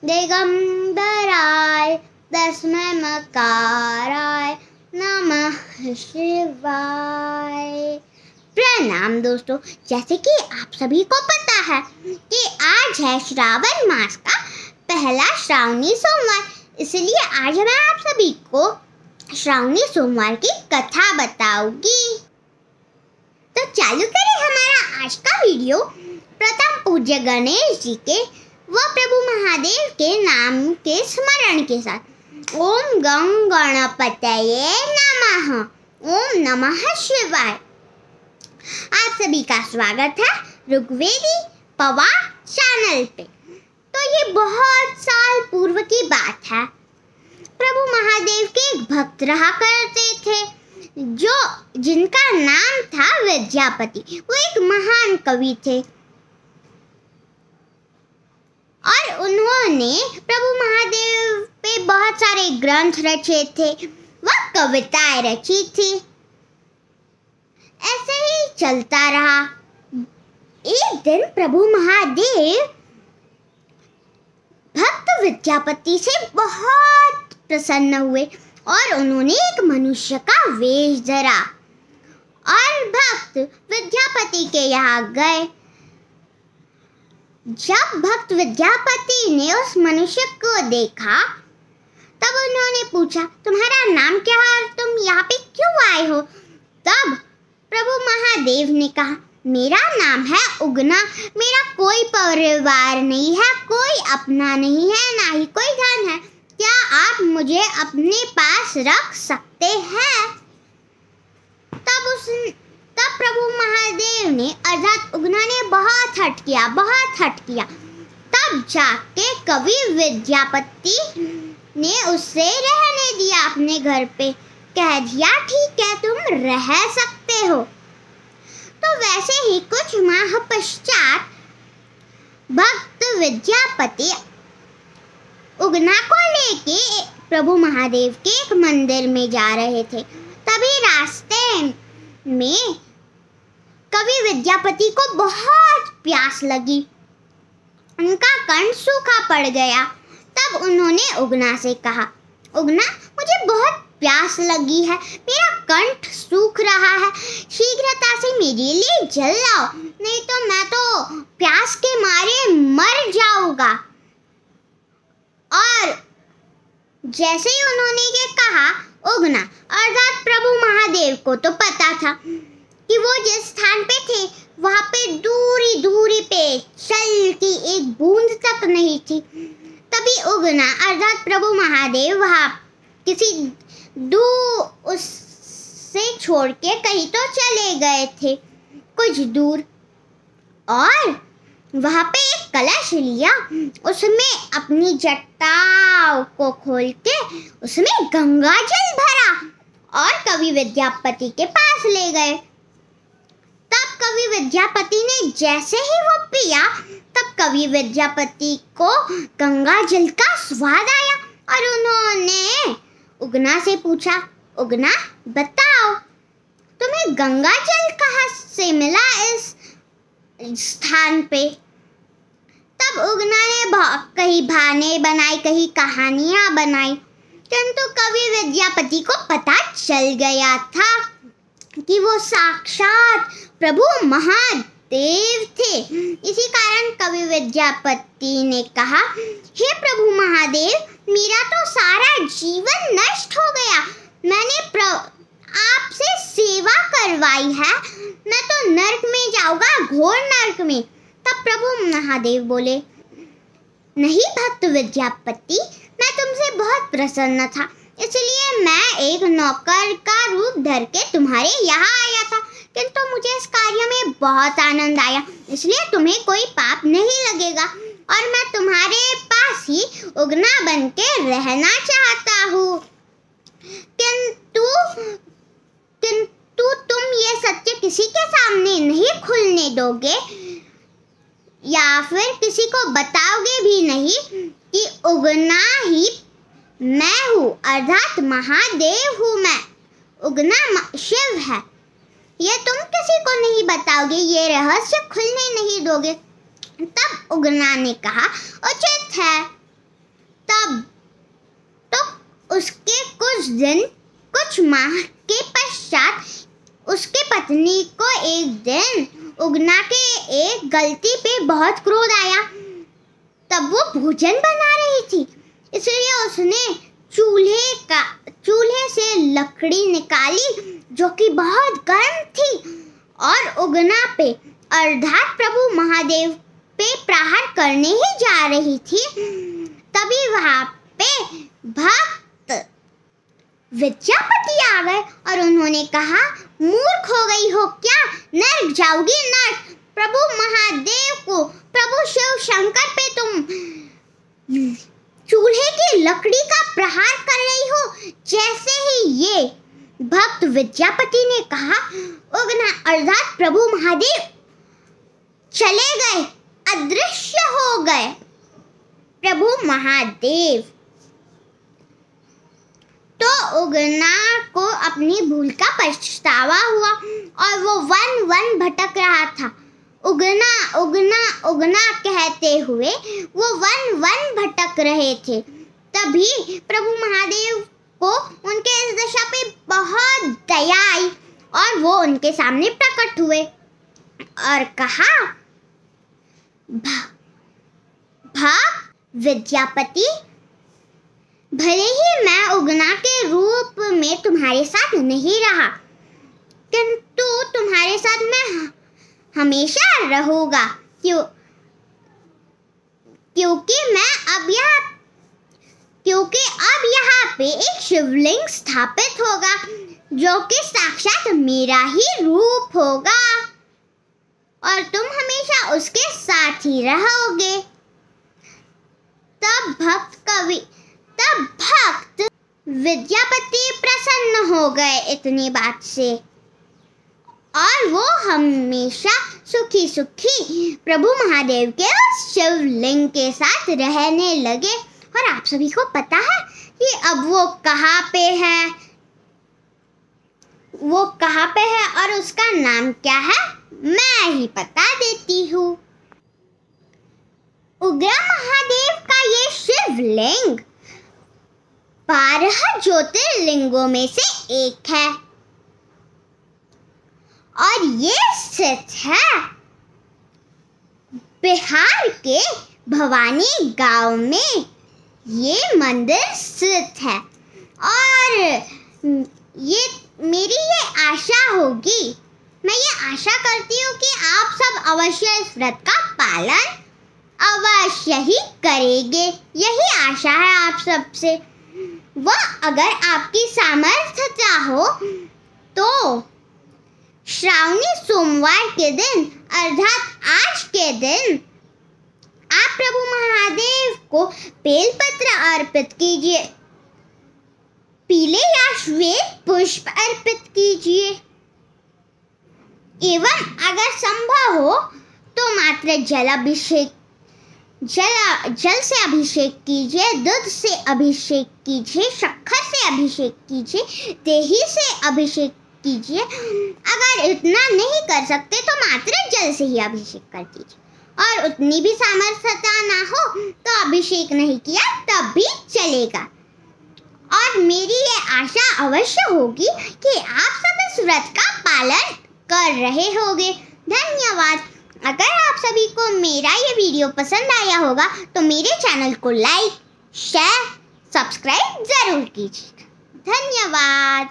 दिगंबराय तस्मै मकाराय नमः शिवाय। प्रणाम दोस्तों, जैसे कि आप सभी को पता है कि आज है श्रावण मास का पहला श्रावणी सोमवार, इसलिए आज मैं आप सभी को श्रावणी सोमवार की कथा बताऊंगी। तो चालू करें हमारा आज का वीडियो प्रथम पूज्य गणेश जी के व प्रभु महादेव के नाम के स्मरण के साथ। ओम गं गणपतये नमः। ओम नमः शिवाय। आप सभी का स्वागत है ऋग्वेदी पवार चैनल पे। तो ये बहुत साल पूर्व की बात है। प्रभु महादेव के एक भक्त रहा करते थे जिनका नाम था विद्यापति। वो एक महान कवि थे और उन्होंने प्रभु महादेव पे बहुत सारे ग्रंथ रचे थे, वह कविताएं रची थी। ऐसे ही चलता रहा। एक दिन प्रभु महादेव भक्त विद्यापति से बहुत प्रसन्न हुए और उन्होंने एक मनुष्य का वेश धरा और भक्त विद्यापति के यहाँ गए। जब भक्त विद्यापति ने उस मनुष्य को देखा तब उन्होंने पूछा, तुम्हारा नाम क्या है और तुम यहाँ पे क्यों आए हो? तब प्रभु महादेव ने कहा, मेरा नाम है उगना। मेरा कोई परिवार नहीं है, कोई अपना नहीं है, ना ही कोई धन है। क्या आप मुझे अपने पास रख सकते हैं? तब प्रभु महादेव ने अर्थात उगना ने बहुत हठ किया। तब जाके कवि विद्यापति ने उससे रहने दिया अपने घर पे। कह दिया, ठीक है, तुम रह सकते हो। तो वैसे ही कुछ माह पश्चात भक्त विद्यापति उगना को लेके प्रभु महादेव के एक मंदिर में जा रहे थे। तभी रास्ते में कवि विद्यापति को बहुत प्यास लगी। उनका कंठ सूखा पड़ गया। तब उन्होंने उगना से कहा, उगना, मुझे बहुत प्यास लगी है, मेरा कंठ सूख रहा है, शीघ्रता से मेरे लिए जल लाओ, नहीं तो मैं तो प्यास के मारे मर जाऊंगा। और जैसे ही उन्होंने ये कहा, उगना अर्थात प्रभु महादेव को तो पता था कि वो जिस स्थान पे थे वहां पे दूरी पे जल की एक बूंद तक नहीं थी। तभी उगना अर्थात प्रभु महादेव वहां किसी दूर उससे छोड़ के कहीं तो चले गए थे कुछ दूर, और वहां पे एक कलश लिया, उसमें अपनी जटाओं को खोल के उसमें गंगा जल भरा और कवि विद्यापति के पास ले गए। तब कवि विद्यापति ने जैसे ही वो पिया, तब कवि विद्यापति को गंगा जल का स्वाद आया और उन्होंने उगना से पूछा, उगना, बताओ तुम्हें गंगा जल कहाँ से मिला इस स्थान पे? तब उगना ने कहीं बहाने बनाई, कहीं कहानियां बनाई, किंतु कवि विद्यापति को पता चल गया था कि वो साक्षात प्रभु महादेव थे। इसी कारण कवि विद्यापति ने कहा, हे प्रभु महादेव, मेरा तो सारा जीवन नष्ट हो गया। मैंने आपसे सेवा करवाई है, मैं तो नरक में जाऊंगा, घोर नरक में। तब प्रभु महादेव बोले, नहीं भक्त विद्यापति, मैं तुमसे बहुत प्रसन्न था, इसलिए मैं एक नौकर का रूप धर के तुम्हारे यहाँ आया था, किंतु मुझे इस कार्य में बहुत आनंद आया, इसलिए तुम्हें कोई पाप नहीं लगेगा और मैं तुम्हारे पास ही उगना बन के रहना चाहता हूँ। किंतु तुम ये सत्य किसी के सामने नहीं खुलने दोगे या फिर किसी को बताओगे भी नहीं कि उगना ही मैं हूँ, अर्थात महादेव हूँ मैं, उगना शिव है। ये तुम किसी को नहीं बताओगे, ये रहस्य खुलने नहीं दोगे। तब उगना ने कहा, उचित है, दिन कुछ माह के पश्चात उसके पत्नी को एक दिन उगना के एक गलती पे बहुत क्रोध आया। तब वो भोजन बना रही थी, इसलिए उसने चूल्हे से लकड़ी निकाली जो कि बहुत गर्म थी और उगना पे अर्थात प्रभु महादेव पे प्रहार करने ही जा रही थी। तभी वहां पे भक्त विद्यापति आ गए और उन्होंने कहा, मूर्ख हो गई हो क्या, नर्क जाओगी नर्क। प्रभु महादेव को, प्रभु शिव शंकर पे तुम चूल्हे की लकड़ी का प्रहार कर रही हो। जैसे ही ये भक्त विद्यापति ने कहा, उगना अर्थात प्रभु महादेव चले गए, अदृश्य हो गए। प्रभु महादेव तो उगना को अपनी भूल का पछतावा हुआ और वो वन वन भटक रहा था। उगना उगना उगना कहते हुए वो वन वन भटक रहे थे। तभी प्रभु महादेव को उनके इस दशा पे बहुत दया आई और वो उनके सामने प्रकट हुए और कहा, भक्त विद्यापति, भले ही मैं उगना के रूप में तुम्हारे साथ नहीं रहा, किंतु तुम्हारे साथ मैं हमेशा रहूंगा, क्योंकि अब यहाँ पे एक शिवलिंग स्थापित होगा जो कि साक्षात मेरा ही रूप होगा और तुम हमेशा उसके साथ ही रहोगे। तब भक्त विद्यापति प्रसन्न हो गए इतनी बात से और वो हमेशा सुखी सुखी प्रभु महादेव के शिवलिंग के साथ रहने लगे। और आप सभी को पता है कि अब वो कहाँ पे है और उसका नाम क्या है, मैं ही बता देती हूँ। उग्र महादेव का ये शिवलिंग 12 ज्योतिर्लिंगों में से एक है और ये स्थित है बिहार के भवानी गांव में। ये मंदिर स्थित है और मेरी ये आशा होगी, मैं ये आशा करती हूँ कि आप सब अवश्य इस व्रत का पालन अवश्य ही करेंगे। यही आशा है आप सबसे। वह अगर आपकी सामर्थ्यता हो तो श्रावणी सोमवार के दिन अर्थात आज के दिन आप प्रभु महादेव को बेलपत्र अर्पित कीजिए, पीले या श्वेत पुष्प अर्पित कीजिए एवं अगर संभव हो तो मात्र जल से अभिषेक कीजिए, दूध से अभिषेक कीजिए, शक्कर से अभिषेक कीजिए, दही से अभिषेक कीजिए। अगर इतना नहीं कर सकते तो मात्र जल से ही अभिषेक कर दीजिए और उतनी भी सामर्थ्यता ना हो तो अभिषेक नहीं किया तब भी चलेगा। और मेरी ये आशा अवश्य होगी कि आप सब इस व्रत का पालन कर रहे होंगे। धन्यवाद। अगर आप सभी को मेरा ये वीडियो पसंद आया होगा तो मेरे चैनल को लाइक, शेयर, सब्सक्राइब जरूर कीजिएगा। धन्यवाद।